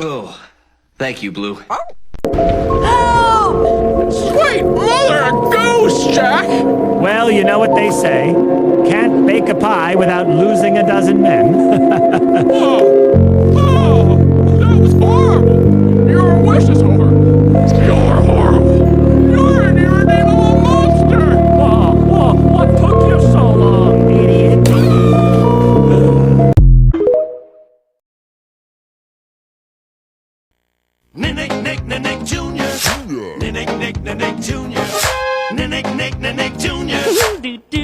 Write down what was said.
Oh, thank you, Blue. Sweet mother of goose, Jack! Well, you know what they say. Can't bake a pie without losing a dozen men. Oh, that was horrible! Your wish is horrible! You're horrible! You're an irredeemable monster! Whoa, what took you so long, idiot? Nick Jr. Nick Jr. Nick Jr.